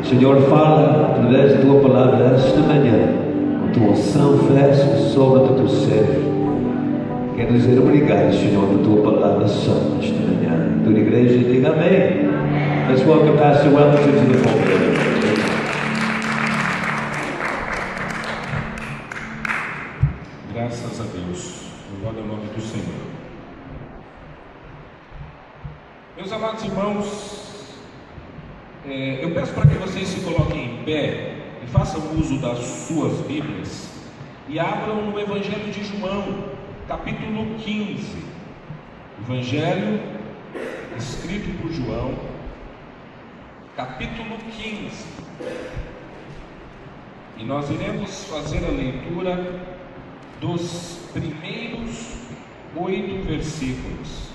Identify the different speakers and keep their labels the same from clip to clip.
Speaker 1: Senhor, fala através da Tua palavra esta manhã, com Tua unção fresca sobre o Teu ser. Quero dizer obrigado, Senhor, por Tua palavra santa esta manhã. Toda a igreja diga amém. Let's welcome Pastor Wellington to the pulpit.
Speaker 2: Graças a Deus, louvado é o nome do Senhor. Meus amados irmãos, eu peço para que vocês se coloquem em pé e façam uso das suas Bíblias e abram no Evangelho de João, capítulo 15. Evangelho escrito por João, capítulo 15. E nós iremos fazer a leitura dos primeiros 8 versículos.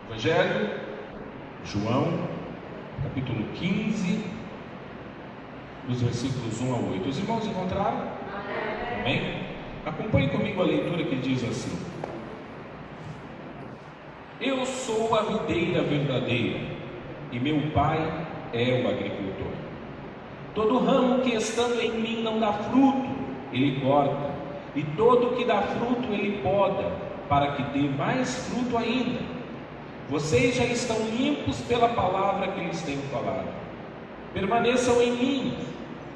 Speaker 2: Evangelho João, capítulo 15, dos versículos 1 a 8. Os irmãos encontraram? Amém? Acompanhe comigo a leitura que diz assim: Eu sou a videira verdadeira, e meu Pai é o agricultor. Todo ramo que estando em mim não dá fruto, ele corta, e todo que dá fruto ele poda, para que dê mais fruto ainda. Vocês já estão limpos pela palavra que lhes tenho falado. Permaneçam em mim,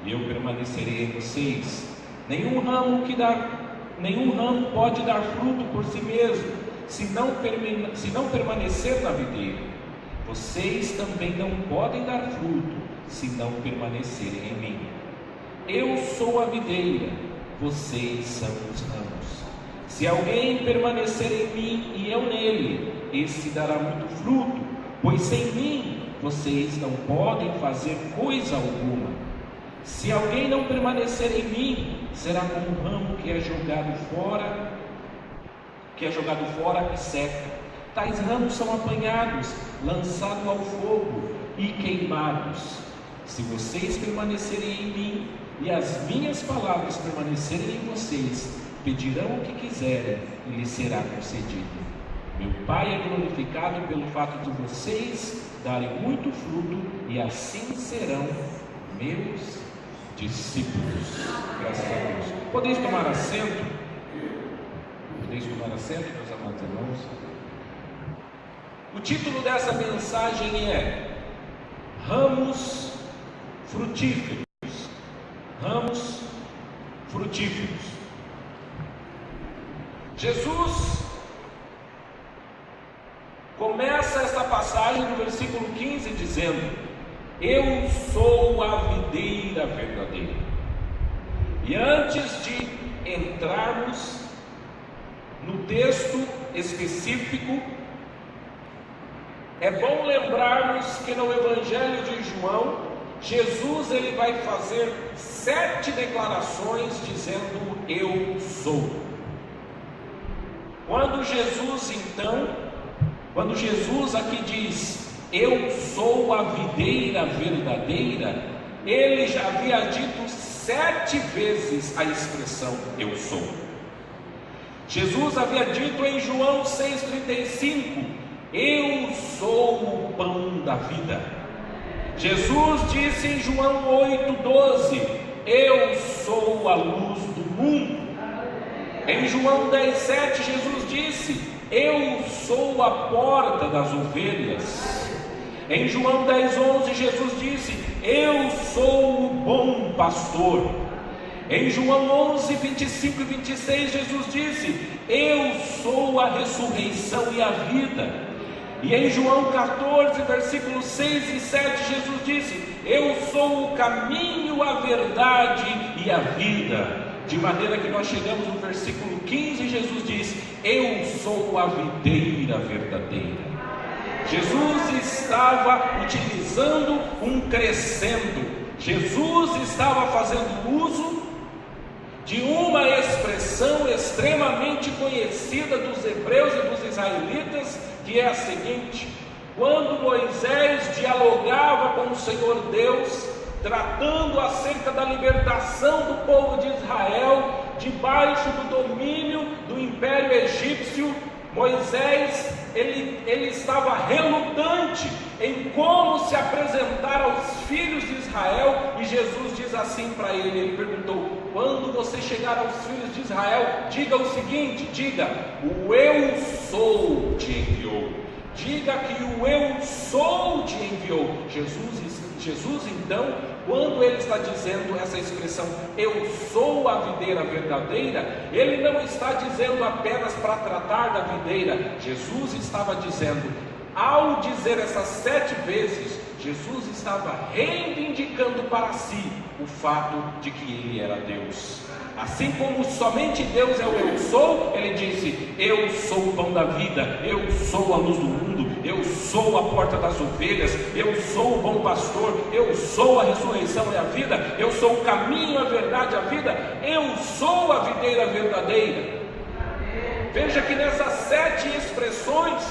Speaker 2: e eu permanecerei em vocês. Nenhum ramo pode dar fruto por si mesmo, se não permanecer na videira. Vocês também não podem dar fruto, se não permanecerem em mim. Eu sou a videira, vocês são os ramos. Se alguém permanecer em mim e eu nele, esse dará muito fruto, pois sem mim vocês não podem fazer coisa alguma. Se alguém não permanecer em mim, será como um ramo que é jogado fora e seca. Tais ramos são apanhados, lançados ao fogo e queimados. Se vocês permanecerem em mim e as minhas palavras permanecerem em vocês, pedirão o que quiserem e lhes será concedido. Meu Pai é glorificado pelo fato de vocês darem muito fruto, e assim serão meus discípulos. Graças a Deus. Podeis tomar assento? Podeis tomar assento, meus amados irmãos? O título dessa mensagem é Ramos Frutíferos. Ramos frutíferos. Jesus começa esta passagem no versículo 15 dizendo: Eu sou a videira verdadeira. E antes de entrarmos no texto específico, é bom lembrarmos que no Evangelho de João, Jesus ele vai fazer 7 declarações dizendo: Eu sou. Quando Jesus aqui diz: Eu sou a videira verdadeira, ele já havia dito 7 vezes a expressão eu sou. Jesus havia dito em João 6,35: Eu sou o pão da vida. Jesus disse em João 8,12: Eu sou a luz do mundo. Em João 10,7 Jesus disse: Eu sou a porta das ovelhas. Em João 10,11 Jesus disse: Eu sou o bom pastor. Em João 11, 25 e 26 Jesus disse: Eu sou a ressurreição e a vida. E em João 14, versículos 6 e 7 Jesus disse: Eu sou o caminho, a verdade e a vida. De maneira que nós chegamos no versículo 15, Jesus diz: Eu sou a videira verdadeira. Jesus estava utilizando um crescendo. Jesus estava fazendo uso de uma expressão extremamente conhecida dos hebreus e dos israelitas, que é a seguinte: quando Moisés dialogava com o Senhor Deus, tratando acerca da libertação do povo de Israel debaixo do domínio do Império Egípcio, Moisés ele estava relutante em como se apresentar aos filhos de Israel, e Jesus diz assim para ele perguntou: quando você chegar aos filhos de Israel, diga o seguinte, diga: o eu sou te enviou. Diga que o eu sou te enviou. Jesus então, quando ele está dizendo essa expressão, eu sou a videira verdadeira, ele não está dizendo apenas para tratar da videira. Jesus estava dizendo, ao dizer essas 7 vezes, Jesus estava reivindicando para si o fato de que ele era Deus. Assim como somente Deus é o eu sou, ele disse: eu sou o pão da vida, eu sou a luz do mundo, eu sou a porta das ovelhas, eu sou o bom pastor, eu sou a ressurreição e a vida, eu sou o caminho, a verdade e a vida, eu sou a videira verdadeira. Veja que nessas 7 expressões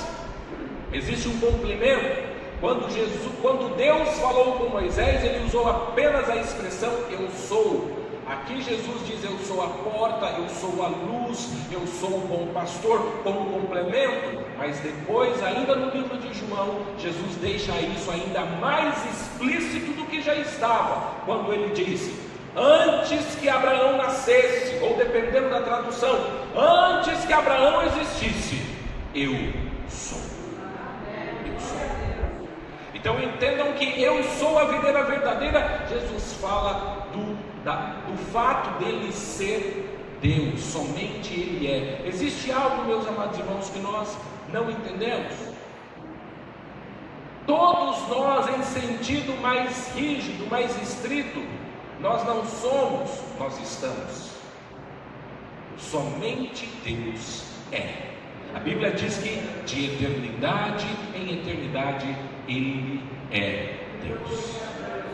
Speaker 2: existe um complemento. Quando Deus falou com Moisés, ele usou apenas a expressão eu sou. Aqui Jesus diz: eu sou a porta, eu sou a luz, eu sou o bom pastor, como complemento. Mas depois, ainda no livro de João, Jesus deixa isso ainda mais explícito do que já estava, quando ele disse: antes que Abraão nascesse, ou dependendo da tradução, antes que Abraão existisse, eu sou. Então entendam que eu sou a videira verdadeira. Jesus fala do fato dele ser Deus, somente ele é. Existe algo, meus amados irmãos, que nós não entendemos. Todos nós, em sentido mais rígido, mais estrito, Nós não somos, nós estamos. Somente Deus é. A Bíblia diz que de eternidade em eternidade Ele é Deus.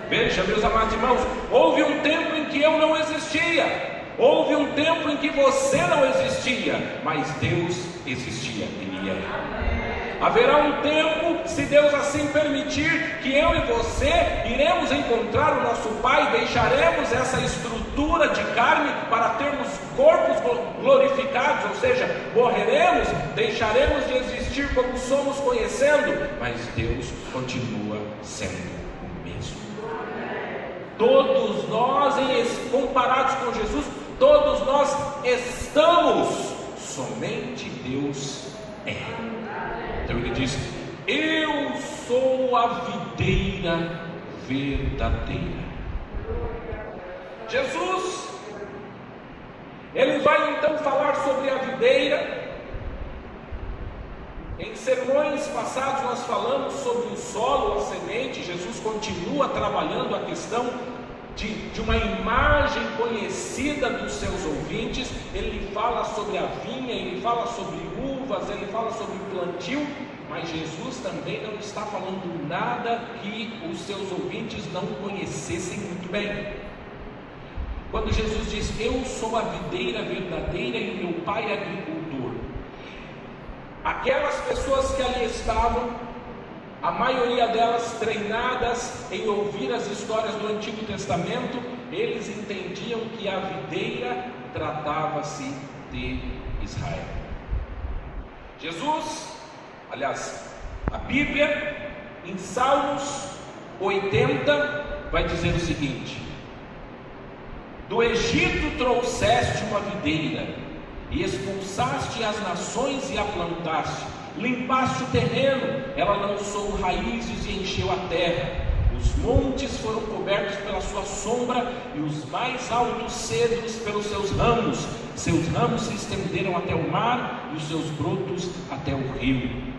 Speaker 2: Veja, meus amados irmãos, houve um tempo em que eu não existia, houve um tempo em que você não existia, mas Deus existia, Ele é. Haverá um tempo, se Deus assim permitir, que eu e você iremos encontrar o nosso Pai, deixaremos essa estrutura de carne para termos corpos glorificados, ou seja, morreremos, deixaremos de existir como somos conhecendo, mas Deus continua sendo o mesmo. Todos nós, comparados com Jesus, todos nós estamos, somente Deus é. Então ele diz: eu sou a videira verdadeira. Jesus, ele vai então falar sobre a videira. Em sermões passados nós falamos sobre o solo, a semente. Jesus continua trabalhando a questão de uma imagem conhecida dos seus ouvintes. Ele fala sobre a vinha, ele fala sobre uvas, ele fala sobre plantio, mas Jesus também não está falando nada que os seus ouvintes não conhecessem muito bem. Quando Jesus diz: eu sou a videira verdadeira e meu Pai é agricultor, aquelas pessoas que ali estavam, a maioria delas treinadas em ouvir as histórias do Antigo Testamento, eles entendiam que a videira tratava-se de Israel. Jesus, aliás, a Bíblia, em Salmos 80, vai dizer o seguinte: do Egito trouxeste uma videira, e expulsaste as nações e a plantaste, limpaste o terreno, ela lançou raízes e encheu a terra, os montes foram cobertos pela sua sombra, e os mais altos cedros pelos seus ramos se estenderam até o mar, e os seus brotos até o rio.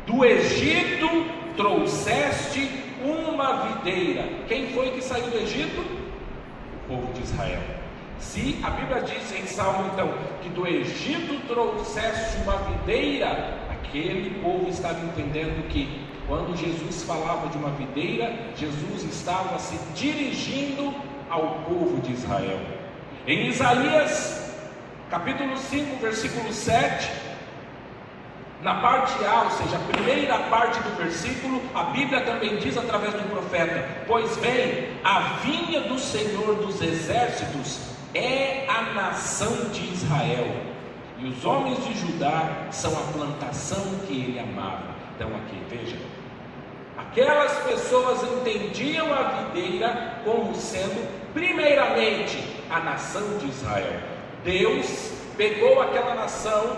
Speaker 2: Do Egito trouxeste uma videira. Quem foi que saiu do Egito? O povo de Israel. Se a Bíblia diz em Salmo então que do Egito trouxeste uma videira, aquele povo estava entendendo que quando Jesus falava de uma videira, Jesus estava se dirigindo ao povo de Israel. Em Isaías capítulo 5, versículo 7, na parte A, ou seja, a primeira parte do versículo, a Bíblia também diz através do profeta: pois bem, a vinha do Senhor dos exércitos é a nação de Israel, e os homens de Judá são a plantação que ele amava. Então aqui, veja, aquelas pessoas entendiam a videira como sendo primeiramente a nação de Israel. Deus pegou aquela nação,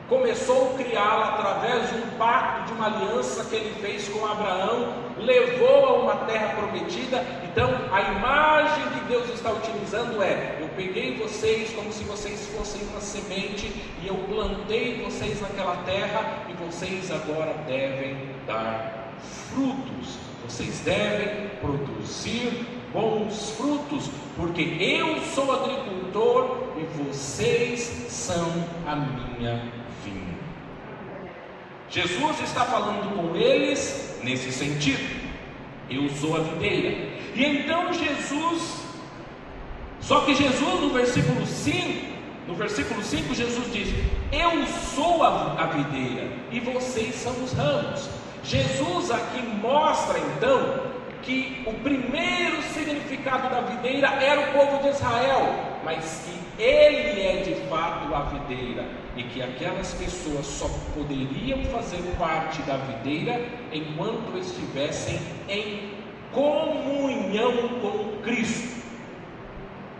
Speaker 2: começou a criá-la através de um pacto, de uma aliança que ele fez com Abraão, levou a uma terra prometida. Então a imagem que Deus está utilizando é: eu peguei vocês como se vocês fossem uma semente, e eu plantei vocês naquela terra, e vocês agora devem dar frutos, vocês devem produzir bons frutos, porque eu sou agricultor e vocês são a minha vinha. Jesus está falando com eles nesse sentido: eu sou a videira. E então só que Jesus no versículo 5 Jesus diz: eu sou a videira e vocês são os ramos. Jesus aqui mostra então que o primeiro significado da videira era o povo de Israel, mas que ele é de fato a videira, e que aquelas pessoas só poderiam fazer parte da videira enquanto estivessem em comunhão com Cristo.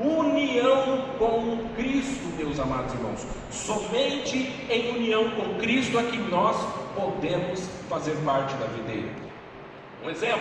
Speaker 2: União com Cristo, meus amados irmãos. Somente em união com Cristo é que nós podemos fazer parte da videira. Um exemplo: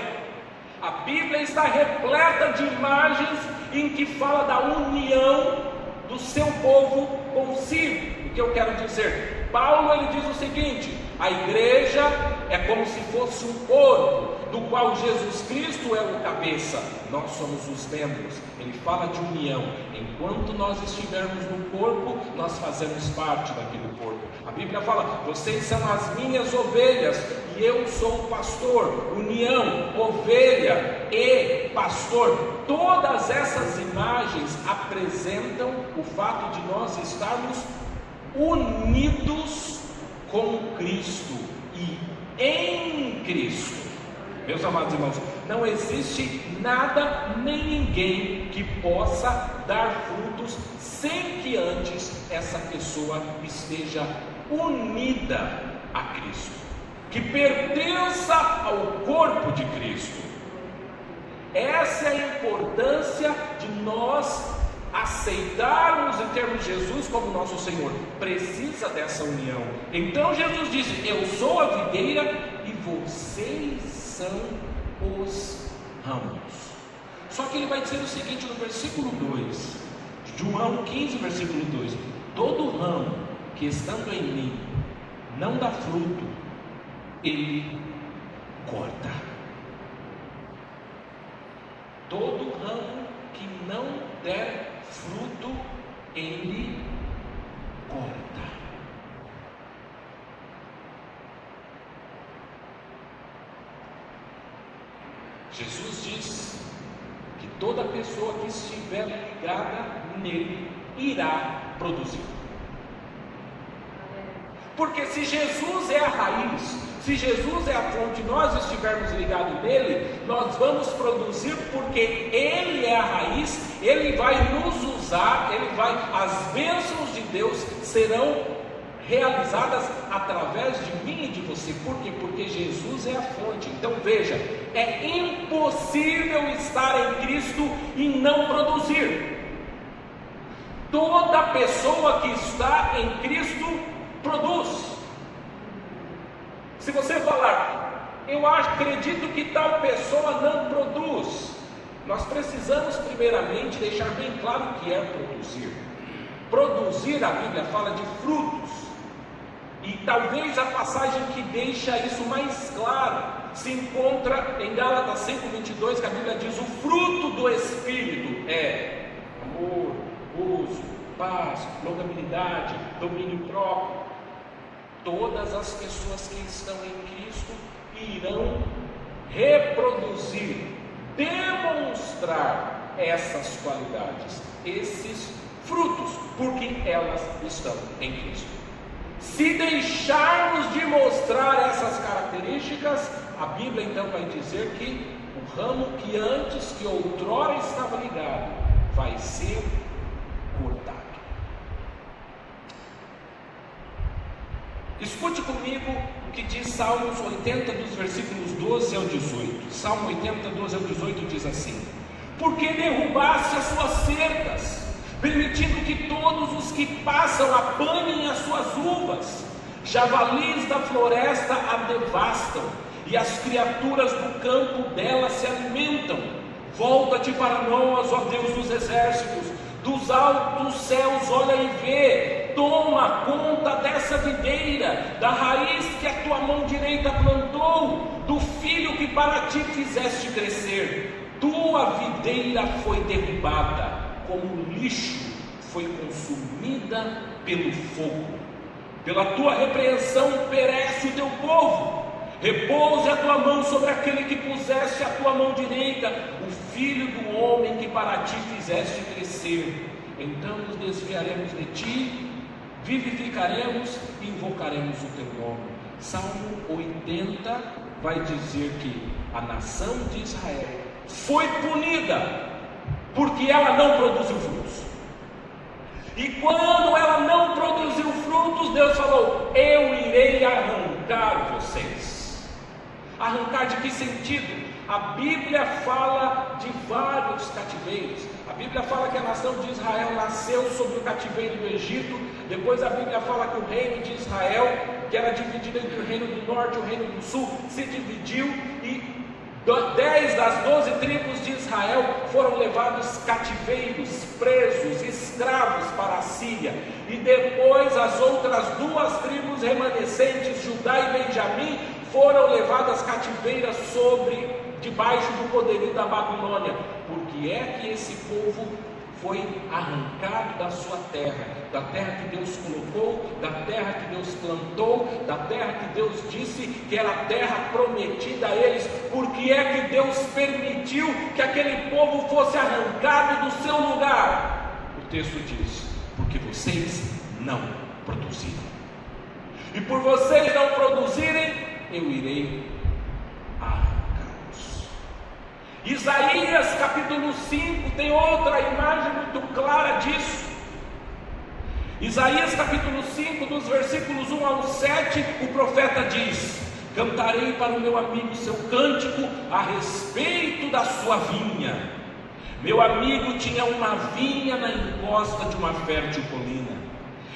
Speaker 2: a Bíblia está repleta de imagens em que fala da união do seu povo consigo. O que eu quero dizer? Paulo ele diz o seguinte: a igreja é como se fosse um corpo, do qual Jesus Cristo é o cabeça. Nós somos os membros. Ele fala de união. Enquanto nós estivermos no corpo, nós fazemos parte daquele corpo. A Bíblia fala: vocês são as minhas ovelhas e eu sou o pastor. União, ovelha e pastor. Todas essas imagens apresentam o fato de nós estarmos unidos com Cristo e em Cristo. Meus amados irmãos, não existe nada nem ninguém que possa dar frutos sem que antes essa pessoa esteja unida a Cristo, que pertença ao corpo de Cristo. Essa é a importância de nós aceitarmos e termos Jesus como nosso Senhor. Precisa dessa união. Então Jesus disse: eu sou a videira e vocês são os ramos. Só que ele vai dizer o seguinte no versículo 2, João 15, versículo 2: todo ramo que estando em mim não dá fruto, ele corta. Todo ramo que não der fruto, ele corta. Jesus diz que toda pessoa que estiver ligada nele irá produzir. Porque se Jesus é a raiz, se Jesus é a fonte, nós estivermos ligados nele, nós vamos produzir, porque ele é a raiz, ele vai nos usar, as bênçãos de Deus serão realizadas através de mim e de você. Por quê? Porque Jesus é a fonte. Então veja, é impossível estar em Cristo e não produzir. Toda pessoa que está em Cristo produz. Se você falar: eu acredito que tal pessoa não produz, nós precisamos primeiramente deixar bem claro o que é produzir. Produzir, a Bíblia fala de frutos, e talvez a passagem que deixa isso mais claro se encontra em Gálatas 5:22, que a Bíblia diz: o fruto do Espírito é amor, gozo, paz, longanimidade, domínio próprio. Todas as pessoas que estão em Cristo irão reproduzir, demonstrar essas qualidades, esses frutos, porque elas estão em Cristo. Se deixarmos de mostrar essas características, a Bíblia então vai dizer que o ramo que antes, que outrora estava ligado, vai ser cortado. Escute comigo o que diz Salmos 80, dos versículos 12 ao 18. Salmo 80, 12 ao 18 diz assim: porque derrubaste as suas cercas, permitindo que todos os que passam apanhem as suas uvas. Javalis da floresta a devastam, e as criaturas do campo dela se alimentam. Volta-te para nós, ó Deus dos exércitos, dos altos céus olha e vê. Toma conta dessa videira, da raiz que a tua mão direita plantou, do filho que para ti fizeste crescer. Tua videira foi derrubada, como lixo foi consumida pelo fogo. Pela tua repreensão perece o teu povo. Repouse a tua mão sobre aquele que puseste a tua mão direita, o filho do homem que para ti fizeste crescer. Então nos desviaremos de ti, vivificaremos e invocaremos o teu nome. Salmo 80 vai dizer que a nação de Israel foi punida porque ela não produziu frutos. E quando ela não produziu frutos, Deus falou: eu irei arrancar vocês. Arrancar de que sentido? A Bíblia fala de vários cativeiros. A Bíblia fala que a nação de Israel nasceu sob o cativeiro do Egito. Depois a Bíblia fala que o reino de Israel, que era dividido entre o reino do norte e o reino do sul, se dividiu, e 10 das 12 tribos de Israel foram levados cativeiros, presos, escravos para a Síria. E depois as outras 2 tribos remanescentes, Judá e Benjamim, foram levadas cativeiras debaixo do poderio da Babilônia. Porque é que esse povo foi arrancado da sua terra, da terra que Deus colocou, da terra que Deus plantou, da terra que Deus disse que era a terra prometida a eles. Porque é que Deus permitiu que aquele povo fosse arrancado do seu lugar? O texto diz: porque vocês não produziram, e por vocês não produzirem, eu irei arrancá-los. Isaías capítulo 5 tem outra imagem muito clara disso. Isaías capítulo 5, dos versículos 1 ao 7, o profeta diz: cantarei para o meu amigo seu cântico a respeito da sua vinha. Meu amigo tinha uma vinha na encosta de uma fértil colina.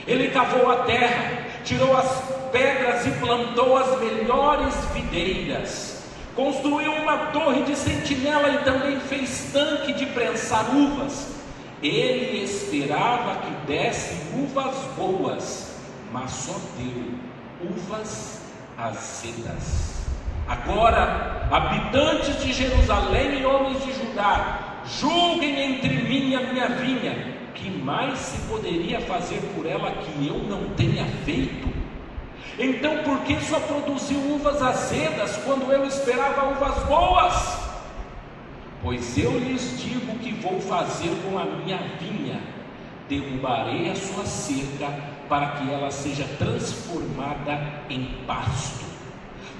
Speaker 2: Ele cavou a terra, tirou as pedras e plantou as melhores videiras. Construiu uma torre de sentinela e também fez tanque de prensar uvas. Ele esperava que desse uvas boas, mas só deu uvas azedas. Agora, habitantes de Jerusalém e homens de Judá, julguem entre mim e a minha vinha. Que mais se poderia fazer por ela que eu não tenha feito? Então por que só produziu uvas azedas quando eu esperava uvas boas? Pois eu lhes digo que vou fazer com a minha vinha: derrubarei a sua cerca para que ela seja transformada em pasto,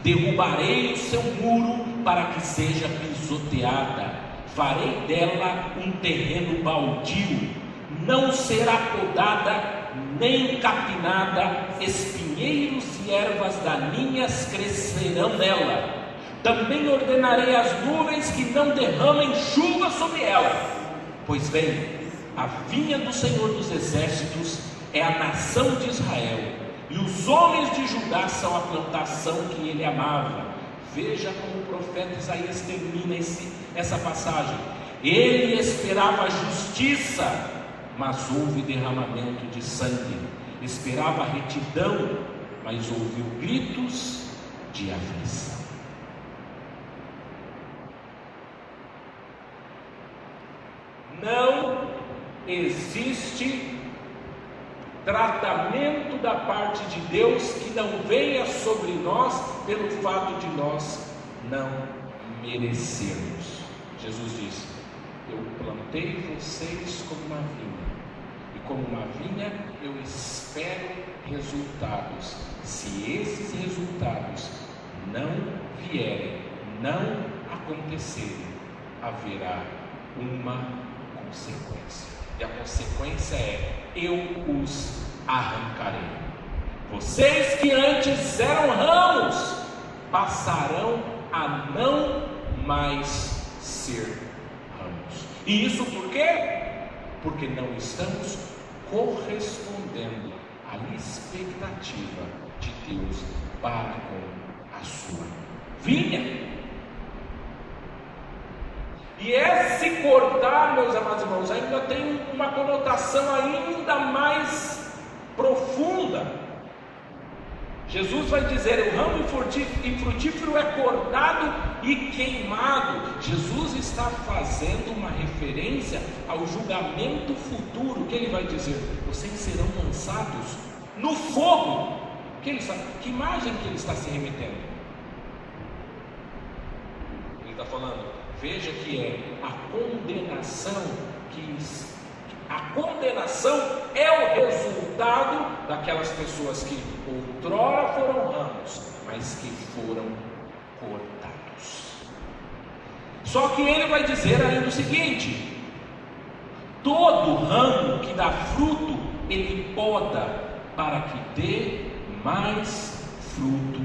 Speaker 2: derrubarei o seu muro para que seja pisoteada, farei dela um terreno baldio, não será podada nem capinada, espinheiros e ervas daninhas crescerão nela. Também ordenarei às nuvens que não derramem chuva sobre ela. Pois bem, a vinha do Senhor dos Exércitos é a nação de Israel, e os homens de Judá são a plantação que ele amava. Veja como o profeta Isaías termina essa passagem. Ele esperava a justiça, mas houve derramamento de sangue. Esperava a retidão, mas ouviu gritos de aflição. Não existe tratamento da parte de Deus que não venha sobre nós pelo fato de nós não merecermos. Jesus disse: eu plantei vocês como uma vinha, e como uma vinha eu espero resultados. Se esses resultados não vierem, não acontecerem, haverá uma consequência, e a consequência é: eu os arrancarei. Vocês que antes eram ramos passarão a não mais ser ramos. E isso por quê? Porque não estamos correspondendo à expectativa de Deus para com a sua vinha. E esse cortar, meus amados irmãos, ainda tem uma conotação ainda mais profunda. Jesus vai dizer: o ramo infrutífero é cortado e queimado. Jesus está fazendo uma referência ao julgamento futuro, que ele vai dizer: vocês serão lançados no fogo. Que imagem que ele está se remetendo? Ele está falando: veja que é a condenação, a condenação é o resultado daquelas pessoas que outrora foram ramos, mas que foram cortados. Só que ele vai dizer ainda o seguinte: todo ramo que dá fruto, ele poda para que dê mais fruto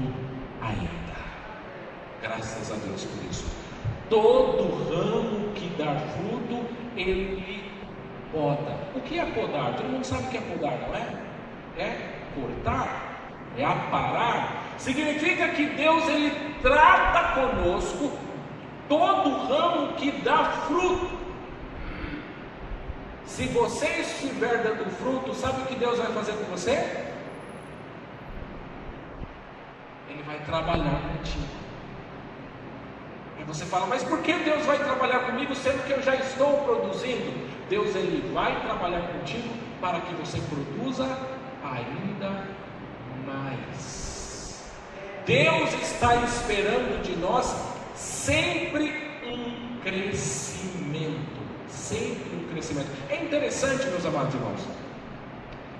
Speaker 2: ainda. Graças a Deus por isso. Todo ramo que dá fruto, ele poda. O que é podar? Todo mundo sabe o que é podar, não é? É cortar, é aparar. Significa que Deus, ele trata conosco todo ramo que dá fruto. Se você estiver dando fruto, sabe o que Deus vai fazer com você? Ele vai trabalhar contigo. E você fala, mas por que Deus vai trabalhar comigo, sendo que eu já estou produzindo? Deus, Ele vai trabalhar contigo para que você produza ainda mais. Deus está esperando de nós sempre um crescimento. Sempre um crescimento. É interessante, meus amados irmãos,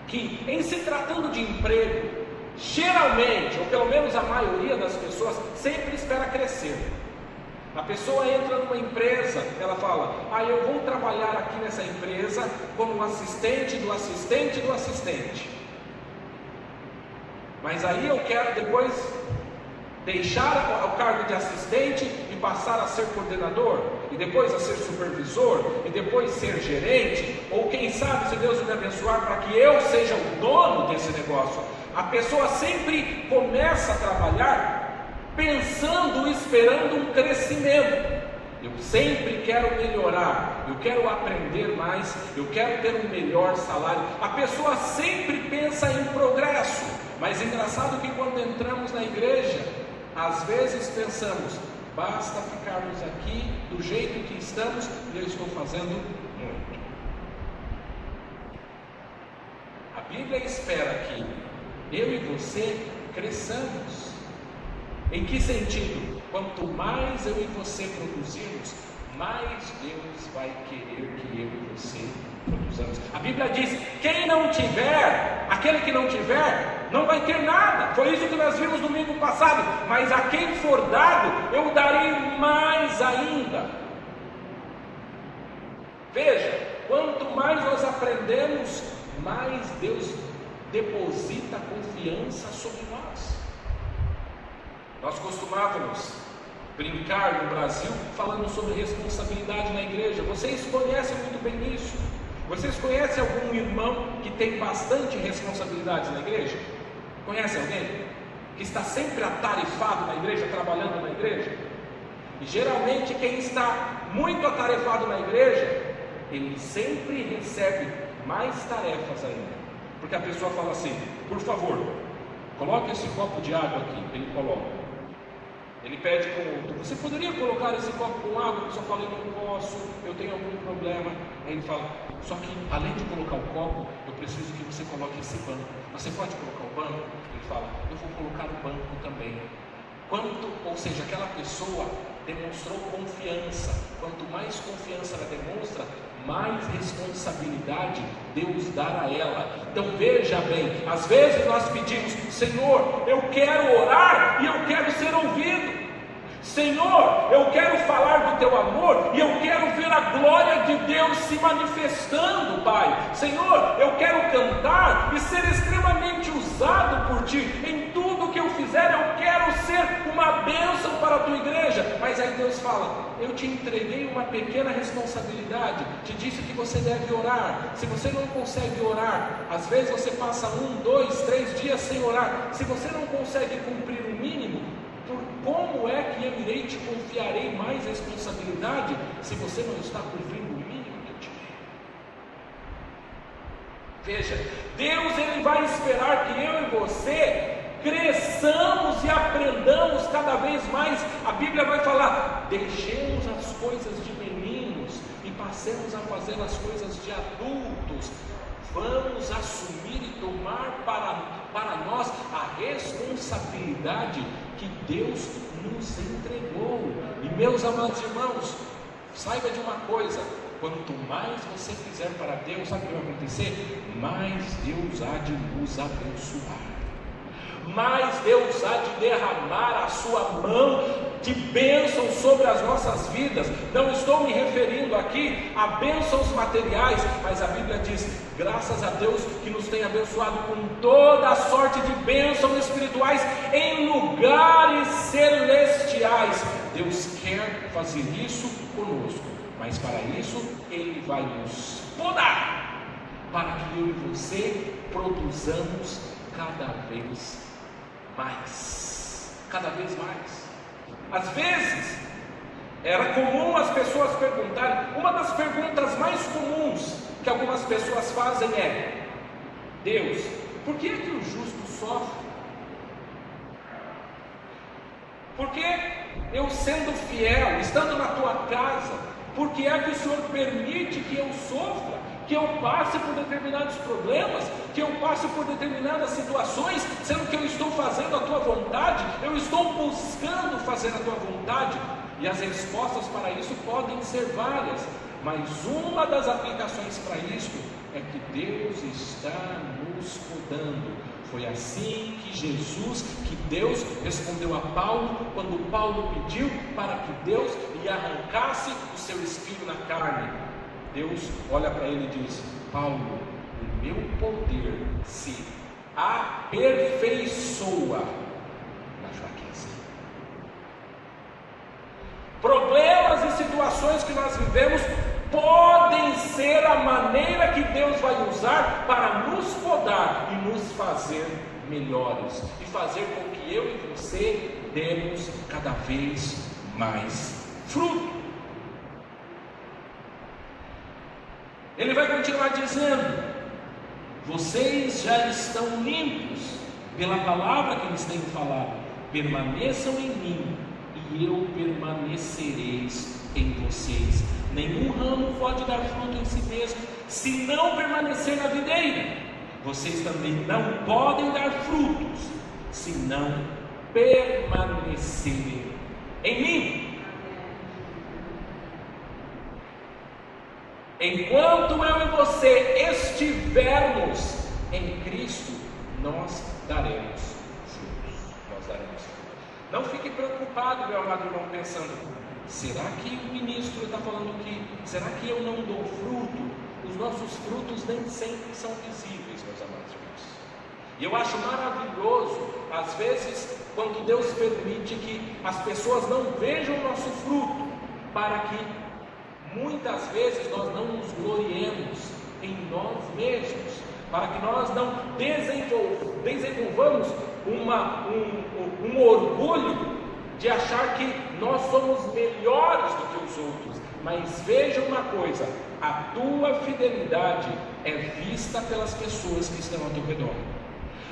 Speaker 2: que em se tratando de emprego, geralmente, ou pelo menos a maioria das pessoas, sempre espera crescer. A pessoa entra numa empresa, ela fala, eu vou trabalhar aqui nessa empresa como assistente do assistente do assistente. Mas aí eu quero depois deixar o cargo de assistente e passar a ser coordenador, e depois a ser supervisor, e depois ser gerente, ou quem sabe, se Deus me abençoar, para que eu seja o dono desse negócio. A pessoa sempre começa a trabalhar pensando, esperando um crescimento. Eu sempre quero melhorar, eu quero aprender mais, eu quero ter um melhor salário. A pessoa sempre pensa em progresso, mas é engraçado que quando entramos na igreja, às vezes pensamos, basta ficarmos aqui do jeito que estamos e eu estou fazendo muito. A Bíblia espera que eu e você cresçamos. Em que sentido? Quanto mais eu e você produzirmos, mais Deus vai querer que eu e você produzamos. A Bíblia diz, quem não tiver, aquele que não tiver, não vai ter nada. Foi isso que nós vimos domingo passado. Mas a quem for dado, eu darei mais ainda. Veja, quanto mais nós aprendemos, mais Deus deposita confiança sobre nós. Nós costumávamos brincar no Brasil falando sobre responsabilidade na igreja. Vocês conhecem muito bem isso. Vocês conhecem algum irmão que tem bastante responsabilidade na igreja? Conhece alguém que está sempre atarefado na igreja, trabalhando na igreja? E geralmente quem está muito atarefado na igreja, ele sempre recebe mais tarefas ainda. Porque a pessoa fala assim, por favor, coloque esse copo de água aqui. Ele coloca. Ele pede com o outro, você poderia colocar esse copo com água? A pessoa fala, eu não posso, eu tenho algum problema. Aí ele fala, só que além de colocar o copo, eu preciso que você coloque esse banco. Você pode colocar o banco? Ele fala, eu vou colocar o banco também. Ou seja, aquela pessoa demonstrou confiança. Quanto mais confiança ela demonstra, mais responsabilidade Deus dá a ela. Então veja bem, às vezes nós pedimos, Senhor, eu quero orar e eu quero ser ouvido. Senhor, eu quero falar do teu amor e eu quero ver a glória de Deus se manifestando, Pai. Senhor, eu quero cantar e ser extremamente usado por ti. Em tudo que eu fizer, eu quero ser uma bênção para a tua igreja. Mas aí Deus fala, eu te entreguei uma pequena responsabilidade, te disse que você deve orar. Se você não consegue orar, às vezes você passa 1, 2, 3 dias sem orar. Se você não consegue cumprir o mínimo, como é que eu irei te confiarei mais responsabilidade se você não está cumprindo o mínimo que eu te dei? Veja, Deus ele vai esperar que eu e você cresçamos e aprendamos cada vez mais. A Bíblia vai falar, deixemos as coisas de meninos e passemos a fazer as coisas de adultos. Vamos assumir e tomar para nós a responsabilidade que Deus nos entregou. E meus amados irmãos, saiba de uma coisa, quanto mais você fizer para Deus, sabe o que vai acontecer? Mais Deus há de nos abençoar. Mais Deus há de derramar a sua mão de bênção sobre as nossas vidas. Não estou me referindo aqui a bênçãos materiais, mas a Bíblia diz, graças a Deus que nos tem abençoado com toda a sorte de bênçãos espirituais em lugares celestiais. Deus quer fazer isso conosco, mas para isso Ele vai nos podar, para que eu e você produzamos cada vez mais. Cada vez mais. Às vezes, era comum as pessoas perguntarem, uma das perguntas mais comuns que algumas pessoas fazem é, Deus, por que o justo sofre? Porque eu sendo fiel, estando na tua casa, por que é que o Senhor permite que eu sofra, que eu passe por determinados problemas, que eu passe por determinadas situações, sendo que eu estou fazendo a tua vontade, eu estou buscando fazer a tua vontade? E as respostas para isso podem ser várias, mas uma das aplicações para isso é que Deus está nos podando. Foi assim que Deus respondeu a Paulo, quando Paulo pediu para que Deus lhe arrancasse o seu espinho na carne. Deus olha para ele e diz: Paulo, o meu poder se aperfeiçoa na fraqueza. Problemas e situações que nós vivemos podem ser a maneira que Deus vai usar para nos podar e nos fazer melhores, e fazer com que eu e você demos cada vez mais fruto. Ele vai continuar dizendo: vocês já estão limpos pela palavra que lhes tenho falado, permaneçam em mim e eu permanecereis em vocês. Nenhum ramo pode dar fruto em si mesmo, se não permanecer na videira. Vocês também não podem dar frutos, se não permanecerem em mim. Enquanto eu e você estivermos em Cristo, nós daremos frutos. Não fique preocupado, meu amado irmão, pensando: será que o ministro está falando que, será que eu não dou fruto? Os nossos frutos nem sempre são visíveis, meus amados irmãos. E eu acho maravilhoso, às vezes, quando Deus permite que as pessoas não vejam o nosso fruto, para que muitas vezes nós não nos gloriemos em nós mesmos, para que nós não desenvolvamos um orgulho de achar que nós somos melhores do que os outros. Mas veja uma coisa: a tua fidelidade é vista pelas pessoas que estão ao teu redor.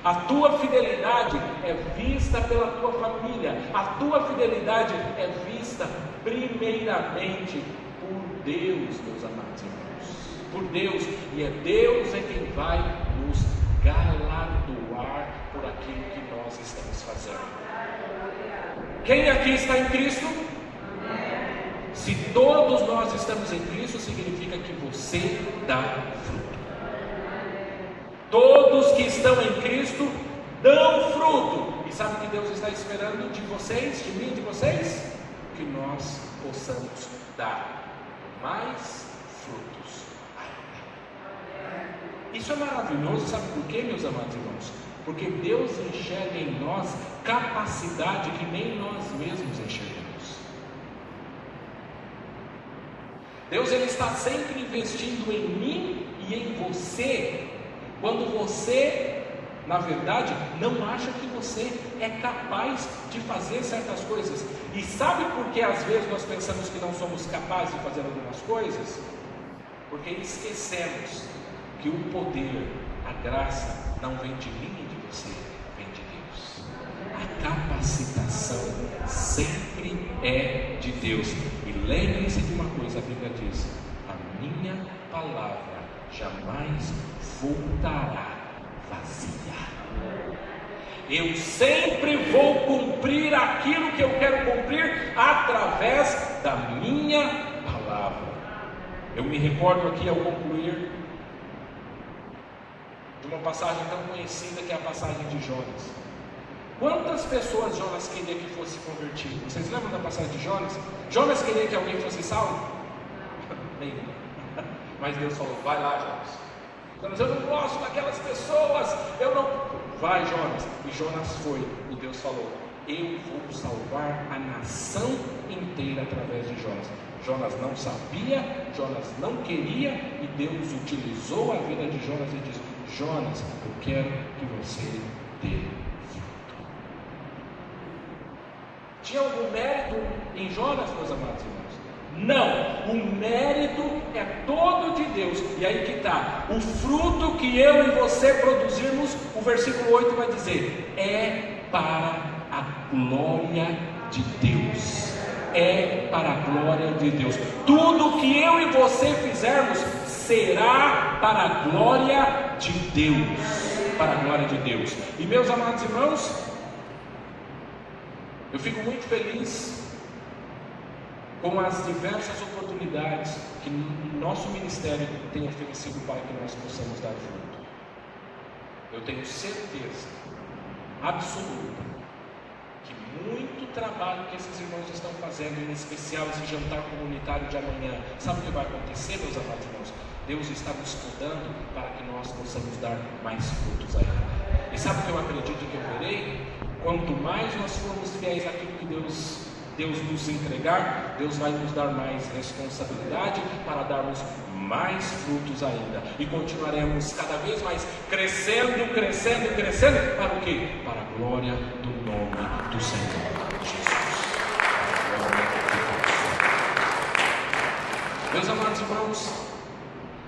Speaker 2: A tua fidelidade é vista pela tua família. A tua fidelidade é vista primeiramente por Deus, meus amados irmãos. Por Deus. E é Deus quem vai nos galardoar por aquilo que nós estamos fazendo. Quem aqui está em Cristo? Se todos nós estamos em Cristo, significa que você dá fruto. Todos que estão em Cristo dão fruto. E sabe o que Deus está esperando de vocês, de mim, de vocês? Que nós possamos dar mais frutos ainda. Isso é maravilhoso, sabe por quê, meus amados irmãos? Porque Deus enxerga em nós capacidade que nem nós mesmos enxergamos. Deus ele está sempre investindo em mim e em você, quando você, na verdade, não acha que você é capaz de fazer certas coisas. E sabe por que às vezes nós pensamos que não somos capazes de fazer algumas coisas? Porque esquecemos que o poder, a graça, não vem de mim e de você, vem de Deus. A capacitação sempre é de Deus. E lembre-se de uma coisa: a Bíblia diz: a minha palavra jamais voltará vazia. Eu sempre vou cumprir aquilo que eu quero cumprir através da minha palavra. Eu me recordo aqui, ao concluir, de uma passagem tão conhecida, que é a passagem de Jonas. Quantas pessoas Jonas queria que fosse convertido? Vocês lembram da passagem de Jonas? Jonas queria que alguém fosse salvo? Nenhum. Mas Deus falou: vai lá, Jonas. Jonas: eu não gosto daquelas pessoas, eu não... Vai, Jonas. E Jonas foi. E Deus falou: eu vou salvar a nação inteira através de Jonas. Jonas não sabia, Jonas não queria, e Deus utilizou a vida de Jonas e disse: Jonas, eu quero que você dê fruto. Tinha algum mérito em Jonas, meus amados irmãos? Não, o mérito é todo de Deus. E aí que está, o fruto que eu e você produzirmos, o versículo 8 vai dizer: é para a glória de Deus. É para a glória de Deus. Tudo que eu e você fizermos será para a glória de Deus. Para a glória de Deus. E meus amados irmãos, eu fico muito feliz com as diversas oportunidades que o nosso ministério tem oferecido para que nós possamos dar fruto. Eu tenho certeza absoluta que muito trabalho que esses irmãos estão fazendo, em especial esse jantar comunitário de amanhã, sabe o que vai acontecer, meus amados irmãos? Deus está nos podando para que nós possamos dar mais frutos ainda. E sabe o que eu acredito que eu verei? Quanto mais nós formos fiéis àquilo que Deus nos entregar, Deus vai nos dar mais responsabilidade para darmos mais frutos ainda. E continuaremos cada vez mais crescendo, crescendo, crescendo. Para o quê? Para a glória do nome do Senhor Jesus. Meus amados irmãos,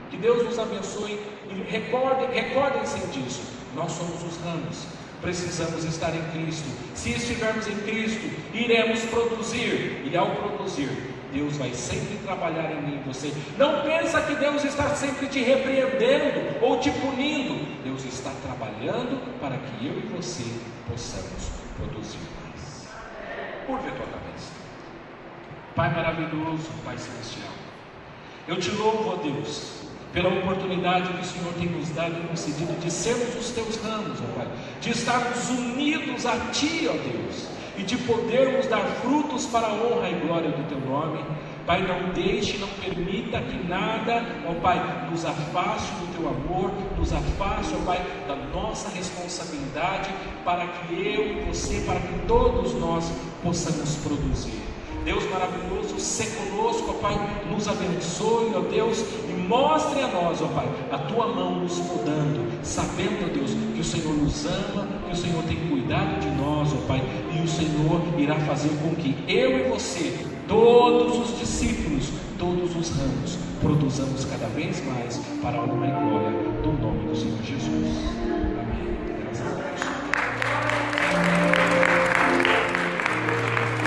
Speaker 2: que Deus nos abençoe e recordem-se disso. Nós somos os ramos, precisamos estar em Cristo. Se estivermos em Cristo, iremos produzir, e ao produzir, Deus vai sempre trabalhar em mim e você. Não pensa que Deus está sempre te repreendendo ou te punindo. Deus está trabalhando para que eu e você possamos produzir mais. Curva a tua cabeça. Pai maravilhoso, Pai celestial, eu te louvo, ó Deus, pela oportunidade que o Senhor tem nos dado e concedido de sermos os teus ramos, ó Pai, de estarmos unidos a Ti, ó Deus, e de podermos dar frutos para a honra e glória do Teu nome. Pai, não deixe, não permita que nada, ó Pai, nos afaste do Teu amor, nos afaste, ó Pai, da nossa responsabilidade, para que eu e você, para que todos nós possamos produzir. Deus maravilhoso, se conosco, ó Pai, nos abençoe, ó Deus, e mostre a nós, ó Pai, a Tua mão nos podando, sabendo, ó Deus, que o Senhor nos ama, que o Senhor tem cuidado de nós, ó Pai, e o Senhor irá fazer com que eu e você, todos os discípulos, todos os ramos, produzamos cada vez mais para a honra e glória do nome do Senhor Jesus. Amém. Graças a Deus.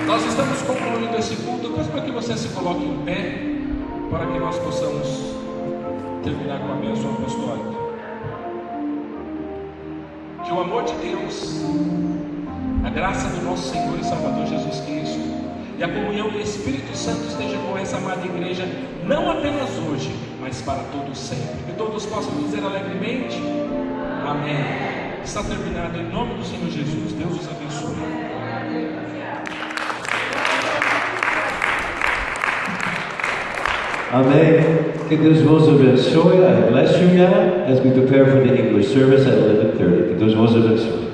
Speaker 2: Nós estamos concluindo esse culto. Eu peço para que você se coloque em pé, para que nós possamos terminar com a bênção apostólica. Que o amor de Deus, a graça do nosso Senhor e Salvador Jesus Cristo e a comunhão do Espírito Santo esteja com essa amada igreja, não apenas hoje, mas para todos sempre. Que todos possam dizer alegremente: amém. Está terminado em nome do Senhor Jesus. Deus os abençoe.
Speaker 1: Amen. Que Deus vos abençoe. I bless you now as we prepare for the English service at 11:30. Que Deus vos abençoe.